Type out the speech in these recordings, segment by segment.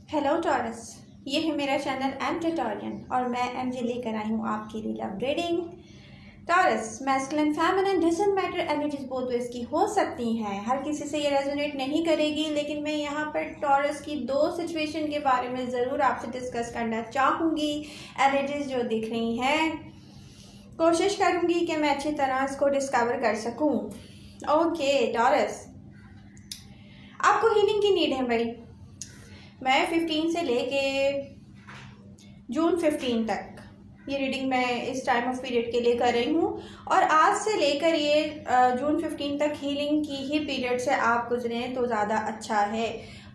Hello taurus, ये है मेरा चैनल एम ट्यूटोरियल और मैं एमजे लेकर आई हूँ आपके लिए love reading. Taurus, masculine feminine doesn't matter, energies both ways की हो सकती हैं। हर किसी से ये रेजोनेट नहीं करेगी, लेकिन मैं यहाँ पर टॉरस की दो सिचुएशन के बारे में ज़रूर आपसे डिस्कस करना चाहूँगी। एनर्जीज जो दिख रही हैं, कोशिश करूँगी कि मैं अच्छी तरह इसको डिस्कवर कर सकूँ। ओके टॉरस, आपको हीलिंग की नीड है भाई। मैं 15 से लेके जून 15 तक ये रीडिंग मैं इस टाइम ऑफ पीरियड के लिए कर रही हूँ, और आज से लेकर ये जून 15 तक हीलिंग की ही पीरियड से आप गुजरें तो ज़्यादा अच्छा है।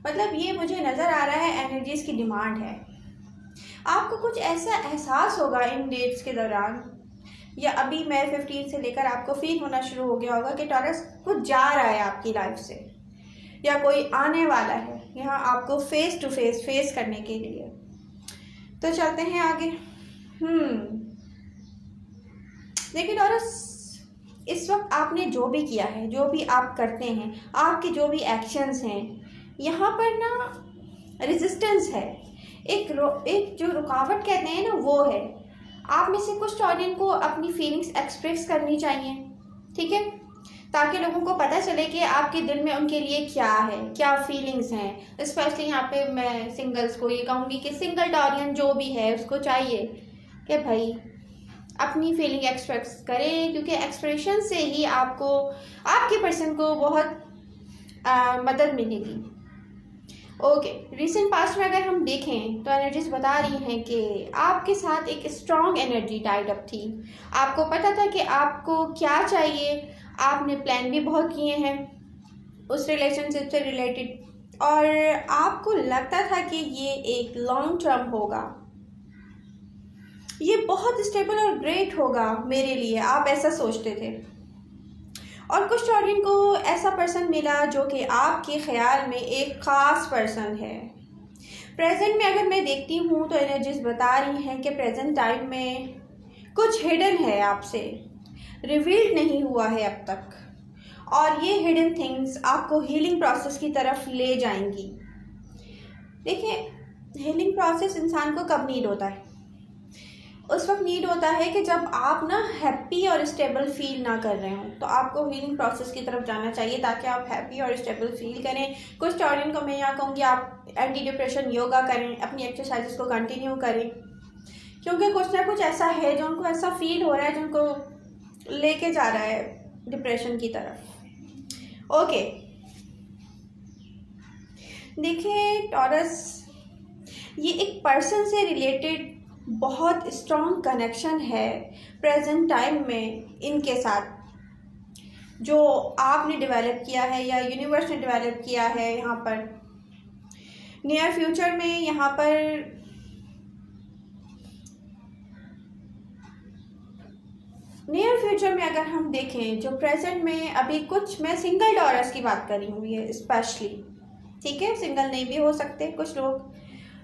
मतलब ये मुझे नज़र आ रहा है एनर्जीज़ की डिमांड है। आपको कुछ ऐसा एहसास होगा इन डेट्स के दौरान, या अभी मैं 15 से लेकर आपको फील होना शुरू हो गया होगा कि टॉरस कुछ जा रहा है आपकी लाइफ से, या कोई आने वाला है यहाँ आपको फेस टू फेस करने के लिए। तो चलते हैं आगे। देखिए टॉरस, इस वक्त आपने जो भी किया है, जो भी आप करते हैं, आपके जो भी एक्शंस हैं, यहाँ पर ना रेजिस्टेंस है। एक जो रुकावट कहते हैं ना, वो है। आप में से कुछ टॉरियन को अपनी फीलिंग्स एक्सप्रेस करनी चाहिए, ठीक है, ताकि लोगों को पता चले कि आपके दिल में उनके लिए क्या है, क्या फीलिंग्स हैं। स्पेशली यहाँ पे मैं सिंगल्स को ये कहूँगी कि सिंगल टॉरियन जो भी है उसको चाहिए कि भाई अपनी फीलिंग एक्सप्रेस करें, क्योंकि एक्सप्रेशन से ही आपको, आपके पर्सन को बहुत मदद मिलेगी। ओके, रिसेंट पास्ट में अगर हम देखें तो एनर्जीज बता रही हैं कि आपके साथ एक स्ट्रॉन्ग एनर्जी टाइड अप थी। आपको पता था कि आपको क्या चाहिए, आपने प्लान भी बहुत किए हैं उस रिलेशनशिप से रिलेटेड, और आपको लगता था कि ये एक लॉन्ग टर्म होगा, ये बहुत स्टेबल और ग्रेट होगा मेरे लिए, आप ऐसा सोचते थे। और कुछ टॉरियन को ऐसा पर्सन मिला जो कि आपके ख्याल में एक ख़ास पर्सन है। प्रेजेंट में अगर मैं देखती हूँ तो एनर्जीज बता रही हैं कि प्रेजेंट टाइम में कुछ हिडन है, आपसे रिवील्ड नहीं हुआ है अब तक, और ये हिडन थिंग्स आपको हीलिंग प्रोसेस की तरफ ले जाएंगी। देखिए, हीलिंग प्रोसेस इंसान को कब नीड होता है? उस वक्त नीड होता है कि जब आप ना हैप्पी और स्टेबल फील ना कर रहे हो, तो आपको हीलिंग प्रोसेस की तरफ जाना चाहिए ताकि आप हैप्पी और स्टेबल फील करें। कुछ टॉरियन को मैं यहाँ कहूँगी आप एंटी डिप्रेशन योगा करें, अपनी एक्सरसाइजेस को कंटिन्यू करें, क्योंकि कुछ ना कुछ ऐसा है जो उनको ऐसा फील हो रहा है, जो उनको लेके जा रहा है डिप्रेशन की तरफ। ओके, देखिए टॉरस, ये एक पर्सन से रिलेटेड बहुत स्ट्रॉन्ग कनेक्शन है प्रेजेंट टाइम में इनके साथ, जो आपने डेवलप किया है या यूनिवर्स ने डेवलप किया है। यहाँ पर नियर फ्यूचर में, यहाँ पर नियर फ्यूचर में अगर हम देखें, जो प्रेजेंट में अभी कुछ, मैं सिंगल टॉरस की बात कर रही हूँ ये स्पेशली, ठीक है, सिंगल नहीं भी हो सकते कुछ लोग।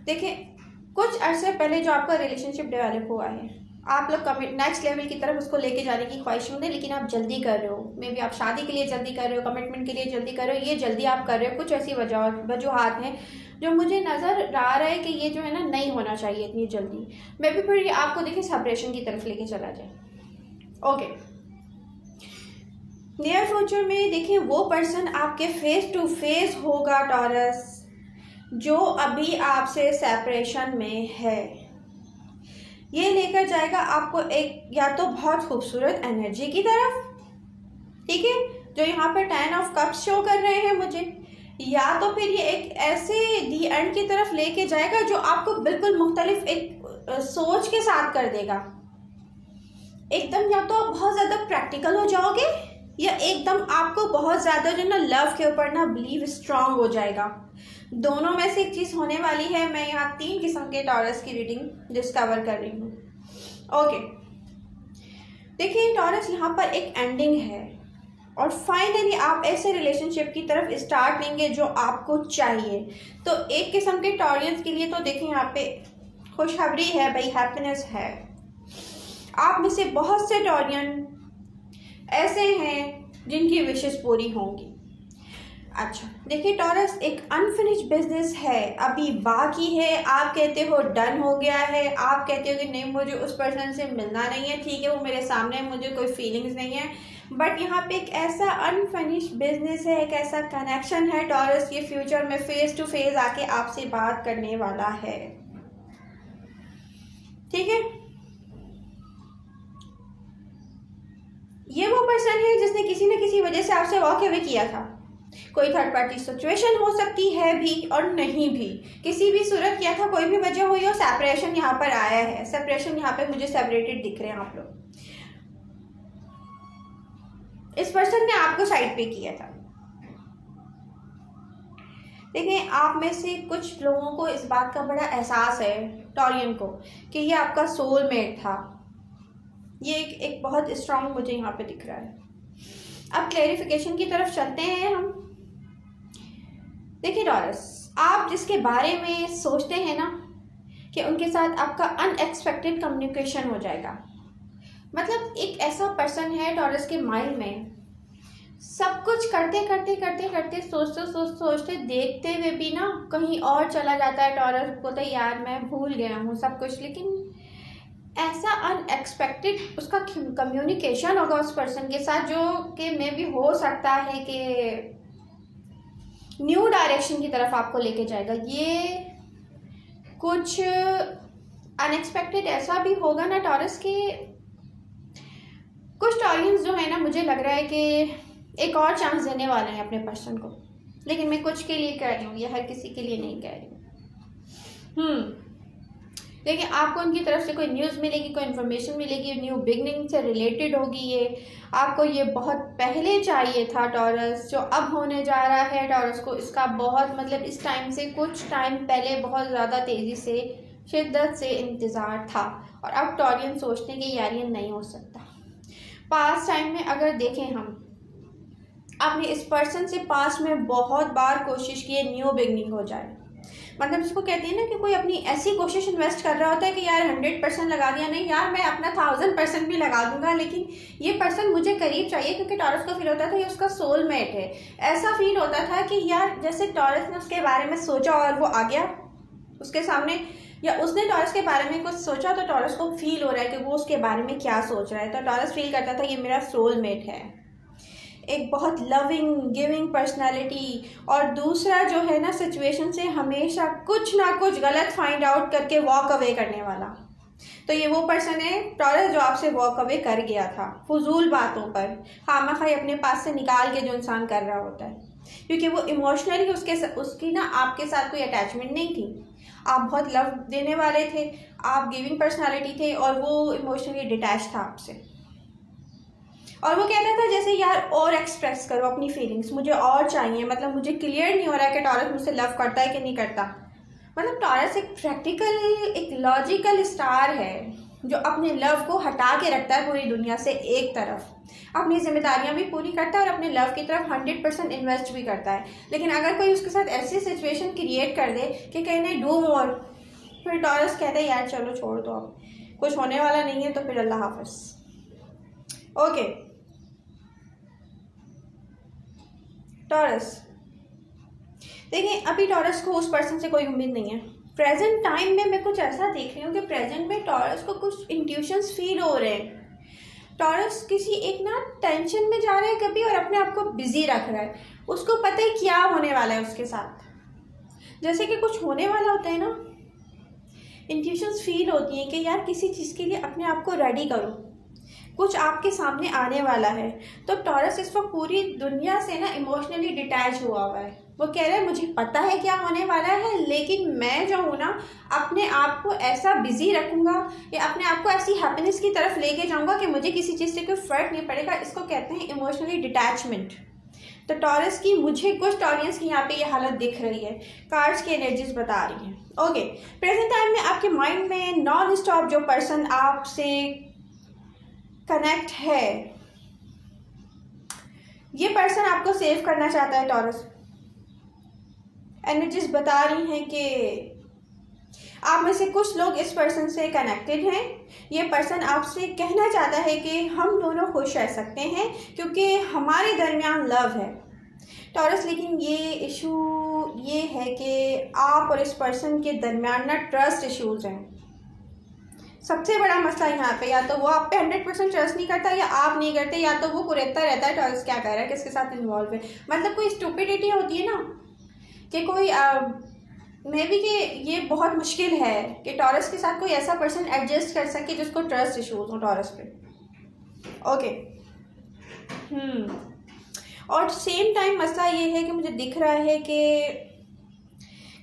देखें, कुछ अरसे पहले जो आपका रिलेशनशिप डेवलप हुआ है, आप लोग नेक्स्ट लेवल की तरफ उसको लेके जाने की ख्वाहिश में, लेकिन आप जल्दी कर रहे हो। मे बी आप शादी के लिए जल्दी कर रहे हो, कमिटमेंट के लिए जल्दी कर रहे हो, ये जल्दी आप कर रहे हो। कुछ ऐसी वजूहात हैं जो मुझे नज़र आ रहा है कि ये जो है ना, नहीं होना चाहिए इतनी जल्दी। मे बी फिर ये आपको देखिए सेपरेशन की तरफ लेके चला जाए। ओके, नियर फ्यूचर में देखिए वो पर्सन आपके फेस टू फेस होगा टॉरस, जो अभी आपसे सेपरेशन में है। ये लेकर जाएगा आपको एक, या तो बहुत खूबसूरत एनर्जी की तरफ, ठीक है, जो यहाँ पर 10 ऑफ कप्स शो कर रहे हैं मुझे, या तो फिर ये एक ऐसे दी एंड की तरफ लेके जाएगा जो आपको बिल्कुल मुख्तलिफ एक सोच के साथ कर देगा। एकदम या तो आप बहुत ज़्यादा प्रैक्टिकल हो जाओगे, या एकदम आपको बहुत ज़्यादा जो ना लव के ऊपर ना बिलीव स्ट्रांग हो जाएगा। दोनों में से एक चीज़ होने वाली है। मैं यहाँ 3 किस्म के टॉरस की रीडिंग डिस्कवर कर रही हूँ। ओके, देखिए टॉरस, यहाँ पर एक एंडिंग है, और फाइनली आप ऐसे रिलेशनशिप की तरफ स्टार्ट लेंगे जो आपको चाहिए। तो एक किस्म के टॉरियंस के लिए तो देखें यहाँ पे खुशखबरी है भाई, हैप्पीनेस है। आप में से बहुत से टॉरियन ऐसे हैं जिनकी विशेस पूरी होंगी। अच्छा देखिए टॉरस, एक अनफिनिश्ड बिजनेस है, अभी बाकी है। आप कहते हो डन हो गया है, आप कहते हो कि नहीं मुझे उस पर्सन से मिलना नहीं है, ठीक है वो मेरे सामने है, मुझे कोई फीलिंग्स नहीं है, बट यहाँ पे एक ऐसा अनफिनिश्ड बिजनेस है, एक ऐसा कनेक्शन है टॉरस, ये फ्यूचर में फेस टू फेस आके आपसे बात करने वाला है, ठीक है। ये वो पर्सन है जिसने किसी न किसी वजह से आपसे वॉक अवे किया था। कोई थर्ड पार्टी सिचुएशन हो सकती है भी और नहीं भी, किसी भी सूरत किया था, कोई भी वजह हुई हो, सेपरेशन यहाँ पर आया है। सेपरेशन यहाँ पे मुझे सेपरेटेड दिख रहे हैं आप लोग। इस पर्सन ने आपको साइड पे किया था। देखिए आप में से कुछ लोगों को इस बात का बड़ा एहसास है, टॉरियन को, कि ये आपका सोलमेट था। ये एक बहुत स्ट्रांग मुझे यहाँ पे दिख रहा है। अब क्लैरिफिकेशन की तरफ चलते हैं हम। देखिए टॉरस, आप जिसके बारे में सोचते हैं ना कि उनके साथ आपका अनएक्सपेक्टेड कम्युनिकेशन हो जाएगा, मतलब एक ऐसा पर्सन है टॉरस के माइंड में, सब कुछ करते करते करते करते सोचते देखते हुए भी ना कहीं और चला जाता है टॉरस को, तो यार मैं भूल गया हूँ सब कुछ। लेकिन ऐसा अनएक्सपेक्टेड उसका कम्युनिकेशन होगा उस पर्सन के साथ, जो कि मे भी हो सकता है कि न्यू डायरेक्शन की तरफ आपको लेके जाएगा। ये कुछ अनएक्सपेक्टेड ऐसा भी होगा ना टॉरस के कुछ टॉरियंस जो है ना, मुझे लग रहा है कि एक और चांस देने वाले हैं अपने पर्सन को। लेकिन मैं कुछ के लिए कह रही हूँ, ये हर किसी के लिए नहीं कह रही हूँ। देखिए आपको उनकी तरफ से कोई न्यूज़ मिलेगी, कोई इन्फॉर्मेशन मिलेगी, न्यू बिगनिंग से रिलेटेड होगी। ये आपको ये बहुत पहले चाहिए था टॉरस, जो अब होने जा रहा है टॉरस को इसका बहुत मतलब इस टाइम से कुछ टाइम पहले बहुत ज़्यादा तेज़ी से शिद्दत से इंतज़ार था। और अब टॉरियन सोचते हैं कि यार ये नहीं हो सकता। पास्ट टाइम में अगर देखें हम, आपने इस पर्सन से पास्ट में बहुत बार कोशिश की है न्यू बिगनिंग हो जाए। मतलब जिसको कहते हैं ना कि कोई अपनी ऐसी कोशिश इन्वेस्ट कर रहा होता है कि यार 100% लगा दिया, नहीं यार मैं अपना 1000% भी लगा दूंगा, लेकिन ये पर्सन मुझे करीब चाहिए। क्योंकि टॉरस को फील होता था ये उसका सोलमेट है। ऐसा फील होता था कि यार जैसे टॉरस ने उसके बारे में सोचा और वो आ गया उसके सामने, या उसने टॉरस के बारे में कुछ सोचा तो टॉरस को फील हो रहा है कि वो उसके बारे में क्या सोच रहा है। तो टॉरस फील करता था ये मेरा सोलमेट है, एक बहुत लविंग गिविंग पर्सनालिटी। और दूसरा जो है ना, सिचुएशन से हमेशा कुछ ना कुछ गलत फाइंड आउट करके वॉक अवे करने वाला। तो ये वो पर्सन है टॉरस जो आपसे वॉक अवे कर गया था फजूल बातों पर, खामखा अपने पास से निकाल के जो इंसान कर रहा होता है, क्योंकि वो इमोशनली उसकी ना आपके साथ कोई अटैचमेंट नहीं थी। आप बहुत लव देने वाले थे, आप गिविंग पर्सनालिटी थे, और वो इमोशनली डिटैच था आपसे। और वो कहता था जैसे यार और एक्सप्रेस करो अपनी फीलिंग्स, मुझे और चाहिए। मतलब मुझे क्लियर नहीं हो रहा है कि टॉरस मुझसे लव करता है कि नहीं करता। मतलब टॉरस एक प्रैक्टिकल एक लॉजिकल स्टार है जो अपने लव को हटा के रखता है पूरी दुनिया से एक तरफ, अपनी जिम्मेदारियां भी पूरी करता है और अपने लव की तरफ 100% इन्वेस्ट भी करता है। लेकिन अगर कोई उसके साथ ऐसी सिचुएशन क्रिएट कर दे कि कहीं नहीं डू मोर, फिर टॉरस कहता है यार चलो छोड़ दो, अब कुछ होने वाला नहीं है, तो फिर अल्लाह हाफिज। ओके टॉरस, देखिए अभी टॉरस को उस पर्सन से कोई उम्मीद नहीं है। प्रेजेंट टाइम में मैं कुछ ऐसा देख रही हूँ कि प्रेजेंट में टॉरस को कुछ इंट्यूशंस फील हो रहे हैं। टॉरस किसी एक ना टेंशन में जा रहा है कभी, और अपने आप को बिजी रख रहा है। उसको पता है क्या होने वाला है उसके साथ, जैसे कि कुछ होने वाला होता है ना, इंट्यूशंस फील होती हैं कि यार किसी चीज़ के लिए अपने आप को रेडी करो, कुछ आपके सामने आने वाला है। तो टॉरस इस वक्त पूरी दुनिया से ना इमोशनली डिटैच हुआ हुआ है। वो कह रहा है मुझे पता है क्या होने वाला है, लेकिन मैं जो हूँ ना अपने आप को ऐसा बिजी रखूँगा या अपने आप को ऐसी हैप्पीनेस की तरफ लेके जाऊँगा कि मुझे किसी चीज़ से कोई फ़र्क नहीं पड़ेगा। इसको कहते हैं इमोशनली डिटैचमेंट। तो टॉरस की मुझे कुछ टॉरियंस की यहाँ पे ये हालत दिख रही है, कार्ड्स की एनर्जीज बता रही हैं। ओके, प्रेजेंट टाइम में आपके माइंड में नॉन स्टॉप जो पर्सन आपसे कनेक्ट है, ये पर्सन आपको सेव करना चाहता है। टॉरस एनर्जीज बता रही हैं कि आप में से कुछ लोग इस पर्सन से कनेक्टेड हैं। ये पर्सन आपसे कहना चाहता है कि हम दोनों खुश रह सकते हैं क्योंकि हमारे दरमियान लव है। टॉरस, लेकिन ये इशू ये है कि आप और इस पर्सन के दरमियान ना ट्रस्ट इश्यूज़ हैं। सबसे बड़ा मसला यहाँ पे, या तो वो आप पे 100% ट्रस्ट नहीं करता या आप नहीं करते, या तो वो कुरेदता रहता है टॉरस क्या कर रहा है, किसके साथ इन्वॉल्व है। मतलब कोई स्टूपिडिटी होती है ना कि कोई मे बी कि ये बहुत मुश्किल है कि टॉरस के साथ कोई ऐसा पर्सन एडजस्ट कर सके जिसको ट्रस्ट इश्यूज हो टॉरस पे। ओके। और सेम टाइम मसला ये है कि मुझे दिख रहा है कि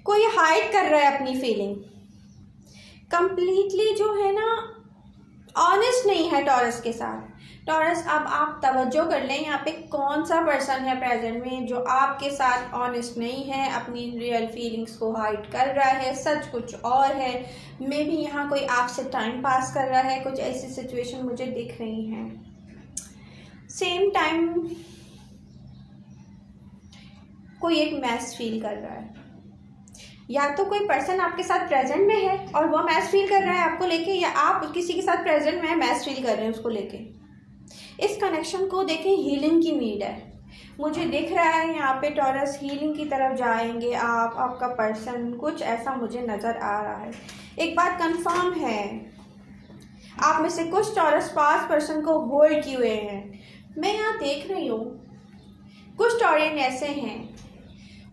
कोई हाइड कर रहा है अपनी फीलिंग, कंप्लीटली जो है ना ऑनेस्ट नहीं है टॉरस के साथ। टॉरस, अब आप तवज्जो कर लें यहाँ पे कौन सा पर्सन है प्रेजेंट में जो आपके साथ ऑनेस्ट नहीं है, अपनी रियल फीलिंग्स को हाइड कर रहा है, सच कुछ और है। मे बी यहाँ कोई आपसे टाइम पास कर रहा है, कुछ ऐसी सिचुएशन मुझे दिख रही हैं। सेम टाइम कोई एक मैस फील कर रहा है, या तो कोई पर्सन आपके साथ प्रेजेंट में है और वो मैस फील कर रहा है आपको लेके, या आप किसी के साथ प्रेजेंट में मैस फील कर रहे हैं उसको लेके। इस कनेक्शन को देखें, हीलिंग की नीड है। मुझे दिख रहा है यहाँ पे टॉरस हीलिंग की तरफ जाएंगे आप, आपका पर्सन, कुछ ऐसा मुझे नज़र आ रहा है। एक बात कंफर्म है, आप में से कुछ टॉरस पास पर्सन को होल्ड किए हुए हैं। मैं यहाँ देख रही हूँ कुछ टॉरियन ऐसे हैं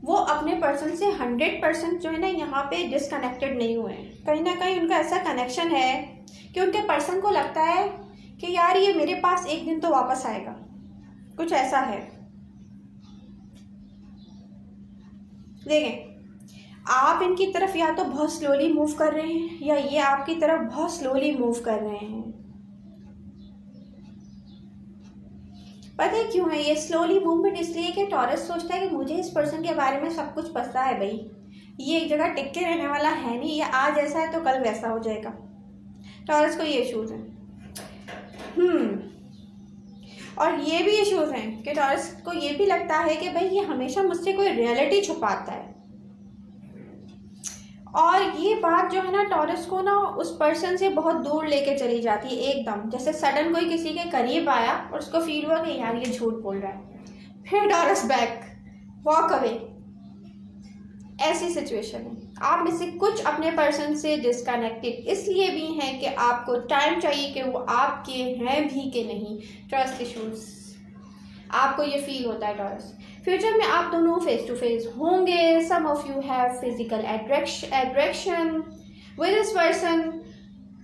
वो अपने पर्सन से 100% जो है ना यहाँ पे डिसकनेक्टेड नहीं हुए हैं। कहीं ना कहीं उनका ऐसा कनेक्शन है कि उनके पर्सन को लगता है कि यार ये मेरे पास एक दिन तो वापस आएगा, कुछ ऐसा है। देखें, आप इनकी तरफ या तो बहुत स्लोली मूव कर रहे हैं या ये आपकी तरफ बहुत स्लोली मूव कर रहे हैं। पता है क्यों है ये स्लोली मूवमेंट? इसलिए कि टॉरस सोचता है कि मुझे इस पर्सन के बारे में सब कुछ पता है भाई, ये एक जगह टिक के रहने वाला है नहीं, ये आज ऐसा है तो कल वैसा हो जाएगा। टॉरस को ये इश्यूज हैं। और ये भी इश्यूज हैं कि टॉरस को ये भी लगता है कि भाई ये हमेशा मुझसे कोई रियलिटी छुपाता है। और ये बात जो है ना टॉरस को ना उस पर्सन से बहुत दूर लेके चली जाती है एकदम। जैसे सडन कोई किसी के करीब आया और उसको फील हुआ कि यार ये झूठ बोल रहा है, फिर टॉरस बैक, वॉक अवे। ऐसी सिचुएशन है। आप में से कुछ अपने पर्सन से डिस्कनेक्टेड इसलिए भी हैं कि आपको टाइम चाहिए कि वो आपके हैं भी कि नहीं। ट्रस्ट इश्यूज, आपको ये फील होता है टॉरस। फ्यूचर में आप दोनों फेस टू फेस होंगे। Some of you have physical attraction with this person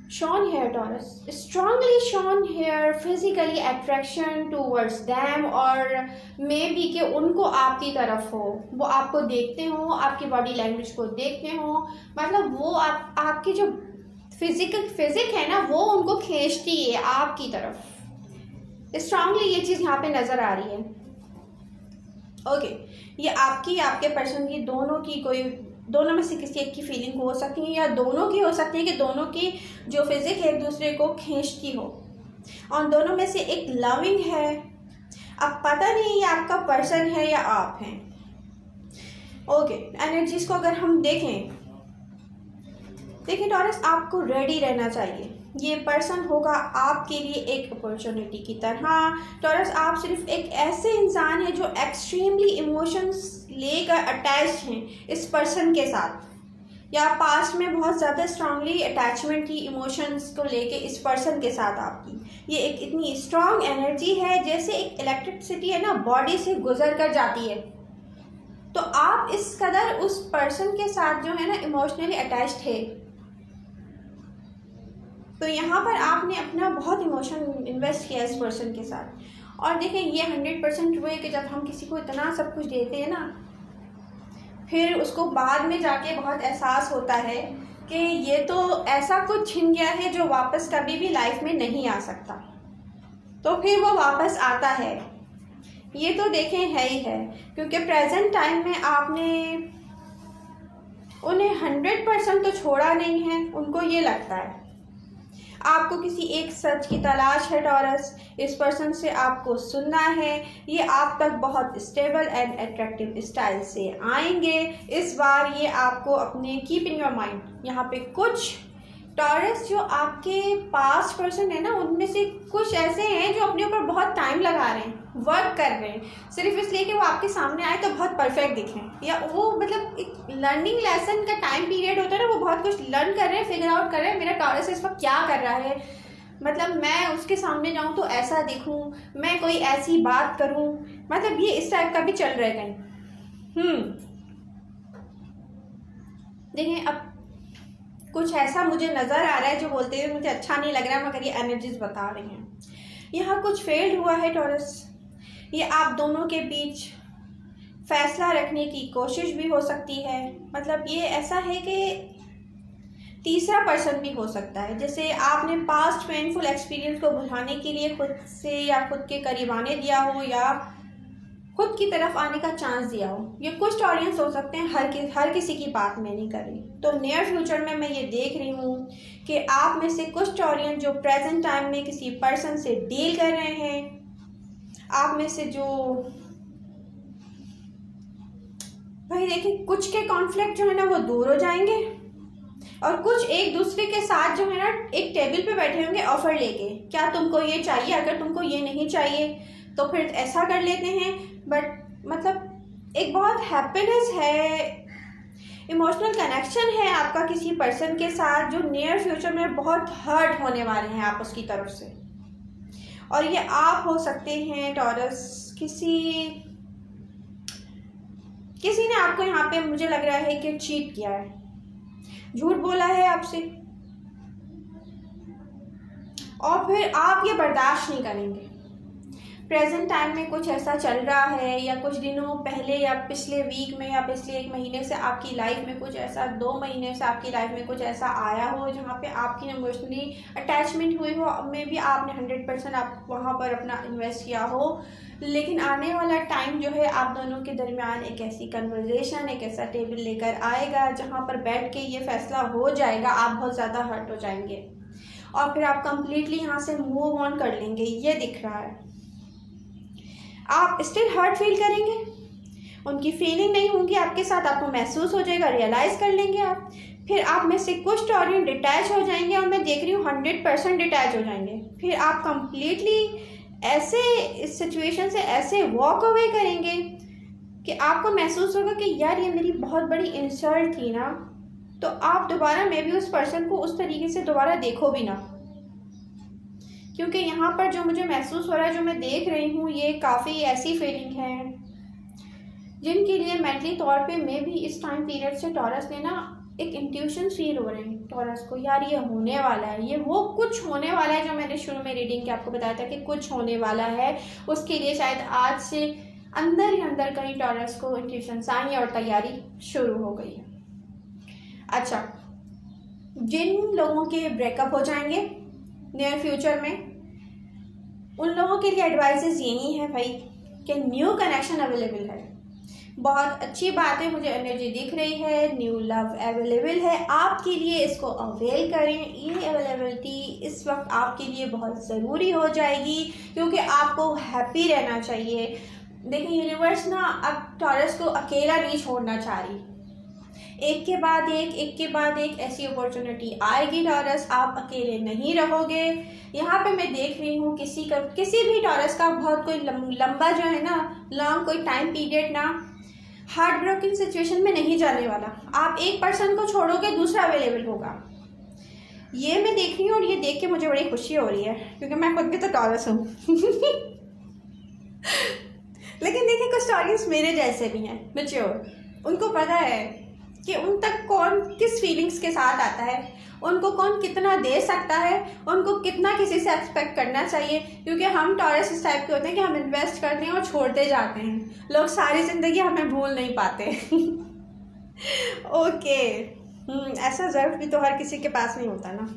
shown here Taurus, strongly shown here physically attraction towards them, और मे बी कि उनको आपकी तरफ हो, वो आपको देखते हो, आपकी बॉडी लैंग्वेज को देखते हो, मतलब वो आपकी जो फिजिक है ना वो उनको खींचती है आपकी तरफ। स्ट्रांगली ये चीज़ यहाँ पे नज़र आ रही है। ओके, ये आपके पर्सन की दोनों में से किसी एक की फीलिंग हो सकती है या दोनों की हो सकती है कि दोनों की जो फिजिक है एक दूसरे को खींचती हो, और दोनों में से एक लविंग है। अब पता नहीं ये आपका पर्सन है या आप हैं। ओके, एनर्जीज को अगर हम देखें टॉरस, आपको रेडी रहना चाहिए। ये पर्सन होगा आपके लिए एक अपॉर्चुनिटी की तरह। टॉरस, आप सिर्फ एक ऐसे इंसान हैं जो एक्सट्रीमली इमोशंस लेकर अटैच हैं इस पर्सन के साथ, या पास्ट में बहुत ज़्यादा स्ट्रांगली अटैचमेंट थी इमोशंस को लेके इस पर्सन के साथ आपकी। ये एक इतनी स्ट्रांग एनर्जी है जैसे एक इलेक्ट्रिसिटी है ना बॉडी से गुजर कर जाती है। तो आप इस कदर उस पर्सन के साथ जो है ना इमोशनली अटैच थे, तो यहाँ पर आपने अपना बहुत इमोशन इन्वेस्ट किया इस पर्सन के साथ। और देखें, ये 100% हुए कि जब हम किसी को इतना सब कुछ देते हैं ना, फिर उसको बाद में जाके बहुत एहसास होता है कि ये तो ऐसा कुछ छिन गया है जो वापस कभी भी लाइफ में नहीं आ सकता, तो फिर वो वापस आता है। ये तो देखें है ही है, क्योंकि प्रेजेंट टाइम में आपने उन्हें 100% तो छोड़ा नहीं है। उनको ये लगता है आपको किसी एक सच की तलाश है टॉरस, इस पर्सन से आपको सुनना है। ये आप तक बहुत स्टेबल एंड अट्रैक्टिव स्टाइल से आएंगे। इस बार ये आपको अपने कीप इन योर माइंड, यहाँ पे कुछ टॉरस जो आपके पास्ट पर्सन है ना, उनमें से कुछ ऐसे हैं जो अपने ऊपर बहुत टाइम लगा रहे हैं, वर्क कर रहे हैं, सिर्फ इसलिए कि वो आपके सामने आए तो बहुत परफेक्ट दिखें, या वो मतलब एक लर्निंग लेसन का टाइम पीरियड होता है ना, वो बहुत कुछ लर्न कर रहे हैं, फिगर आउट कर रहे हैं मेरा टॉरस इस वक्त क्या कर रहा है, मतलब मैं उसके सामने जाऊं तो ऐसा दिखूं, मैं कोई ऐसी बात करूं, मतलब ये इस टाइप का भी चल रहा है कहीं। देखिए अब कुछ ऐसा मुझे नज़र आ रहा है जो बोलते हुए मुझे अच्छा नहीं लग रहा, मगर ये एनर्जीज बता रही हैं। यहाँ कुछ फेल्ड हुआ है टॉरस, ये आप दोनों के बीच फैसला रखने की कोशिश भी हो सकती है, मतलब ये ऐसा है कि तीसरा पर्सन भी हो सकता है, जैसे आपने पास्ट पेनफुल एक्सपीरियंस को भुलाने के लिए खुद से या खुद के करीब आने दिया हो, या खुद की तरफ आने का चांस दिया हो। ये कुछ टॉरियंस हो सकते हैं, हर किसी की बात मैं नहीं कर रही। तो नियर फ्यूचर में मैं ये देख रही हूँ कि आप में से कुछ टॉरियन जो प्रेजेंट टाइम में किसी पर्सन से डील कर रहे हैं, आप में से जो भाई देखिए कुछ के कॉन्फ्लिक्ट जो है ना वो दूर हो जाएंगे, और कुछ एक दूसरे के साथ जो है ना एक टेबल पे बैठे होंगे ऑफर लेके, क्या तुमको ये चाहिए, अगर तुमको ये नहीं चाहिए तो फिर ऐसा कर लेते हैं। बट मतलब एक बहुत हैप्पीनेस है, इमोशनल कनेक्शन है आपका किसी पर्सन के साथ, जो नियर फ्यूचर में बहुत हर्ट होने वाले हैं आप उसकी तरफ से। और ये आप हो सकते हैं टॉरस, किसी ने आपको यहाँ पे मुझे लग रहा है कि चीट किया है, झूठ बोला है आपसे, और फिर आप ये बर्दाश्त नहीं करेंगे। प्रेजेंट टाइम में कुछ ऐसा चल रहा है, या कुछ दिनों पहले या पिछले वीक में या पिछले 1 महीने से आपकी लाइफ में कुछ ऐसा, 2 महीने से आपकी लाइफ में कुछ ऐसा आया हो जहाँ पे आपकी इमोशनली अटैचमेंट हुई हो, में भी आपने 100% आप वहाँ पर अपना इन्वेस्ट किया हो। लेकिन आने वाला टाइम जो है आप दोनों के दरमियान एक ऐसी कन्वर्जेशन, एक ऐसा टेबल लेकर आएगा जहाँ पर बैठ के ये फैसला हो जाएगा, आप बहुत ज़्यादा हर्ट हो जाएंगे और फिर आप कंप्लीटली यहाँ से मूव ऑन कर लेंगे, ये दिख रहा है। आप स्टिल हर्ट फील करेंगे, उनकी फीलिंग नहीं होंगी आपके साथ, आपको महसूस हो जाएगा, रियलाइज़ कर लेंगे आप। फिर आप में से कुछ टॉरियन डिटैच हो जाएंगे, और मैं देख रही हूँ 100% डिटैच हो जाएंगे। फिर आप कंप्लीटली ऐसे इस सिचुएशन से ऐसे वॉक अवे करेंगे कि आपको महसूस होगा कि यार ये मेरी बहुत बड़ी इंसल्ट थी ना, तो आप दोबारा मे भी उस पर्सन को उस तरीके से दोबारा देखो भी ना। क्योंकि यहाँ पर जो मुझे महसूस हो रहा है, जो मैं देख रही हूँ, ये काफ़ी ऐसी फीलिंग है जिनके लिए मेंटली तौर पे मैं भी इस टाइम पीरियड से टॉरस ने ना एक इंट्यूशन फील हो रहे हैं टॉरस को, यार ये होने वाला है, ये वो कुछ होने वाला है जो मैंने शुरू में रीडिंग के आपको बताया था कि कुछ होने वाला है। उसके लिए शायद आज से अंदर ही अंदर कहीं टॉरस को इंट्यूशंस आई और तैयारी शुरू हो गई है। अच्छा, जिन लोगों के ब्रेकअप हो जाएंगे नियर फ्यूचर में, उन लोगों के लिए एडवाइसेस यही है भाई कि न्यू कनेक्शन अवेलेबल है। बहुत अच्छी बात है, मुझे एनर्जी दिख रही है, न्यू लव अवेलेबल है आपके लिए, इसको अवेल करें। ये अवेलेबिलिटी इस वक्त आपके लिए बहुत ज़रूरी हो जाएगी, क्योंकि आपको हैप्पी रहना चाहिए। देखिए यूनिवर्स ना अब टॉरस को अकेला नहीं छोड़ना चाह रही, एक के बाद एक ऐसी अपॉर्चुनिटी आएगी टॉरस, आप अकेले नहीं रहोगे। यहाँ पे मैं देख रही हूँ किसी भी टॉरस का बहुत कोई लंबा जो है ना, लॉन्ग कोई टाइम पीरियड ना हार्ट ब्रोकन सिचुएशन में नहीं जाने वाला। आप एक पर्सन को छोड़ोगे, दूसरा अवेलेबल होगा, ये मैं देख रही हूँ। और ये देख के मुझे बड़ी खुशी हो रही है, क्योंकि मैं खुद भी तो टॉरस हूँ। लेकिन देखिए कुछ टॉरियंस मेरे जैसे भी हैं, मैच्योर, उनको पता है कि उन तक कौन किस फीलिंग्स के साथ आता है, उनको कौन कितना दे सकता है, उनको कितना किसी से एक्सपेक्ट करना चाहिए। क्योंकि हम टॉरस इस टाइप के होते हैं कि हम इन्वेस्ट करते हैं और छोड़ते जाते हैं, लोग सारी ज़िंदगी हमें भूल नहीं पाते। ओके, ऐसा ज़रूर भी तो हर किसी के पास नहीं होता ना।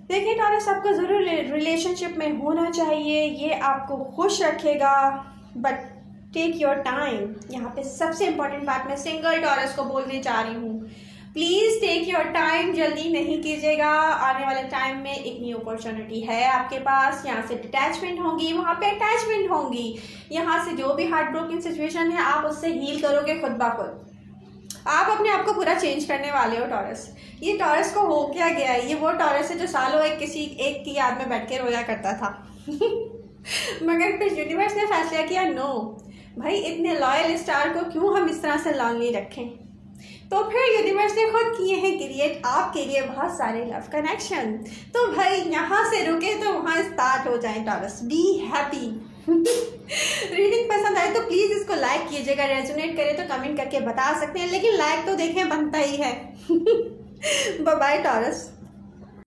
देखिए टॉरस, आपको ज़रूर रिलेशनशिप में होना चाहिए, ये आपको खुश रखेगा, बट टेक योर टाइम। यहाँ पे सबसे इम्पॉर्टेंट बात मैं सिंगल टॉरस को बोलने जा रही हूँ, प्लीज़ टेक योर टाइम, जल्दी नहीं कीजिएगा। आने वाले टाइम में एक न्यू अपॉर्चुनिटी है आपके पास, यहाँ से डिटैचमेंट होंगी, वहाँ पे अटैचमेंट होंगी। यहाँ से जो भी हार्ट ब्रोकन सिचुएशन है आप उससे हील करोगे खुद ब खुद। आप अपने आप को पूरा चेंज करने वाले हो टॉरस। ये टॉरस को हो क्या गया है, ये वो टॉरस है जो सालों किसी एक की याद में बैठ के रोया करता था। मगर फिर यूनिवर्स ने फैसला किया नो भाई, इतने लॉयल स्टार को क्यों हम इस तरह से लॉन्ली रखें। तो फिर यूनिवर्स ने खुद किए हैं क्रिएट आपके लिए बहुत सारे लव कनेक्शन। तो भाई यहाँ से रुके तो वहाँ स्टार्ट हो जाए टॉरस, बी हैप्पी। रीडिंग पसंद आए तो प्लीज़ इसको लाइक कीजिएगा, रेजोनेट करे तो कमेंट करके बता सकते हैं, लेकिन लाइक तो देखें बनता ही है। Bye bye taurus.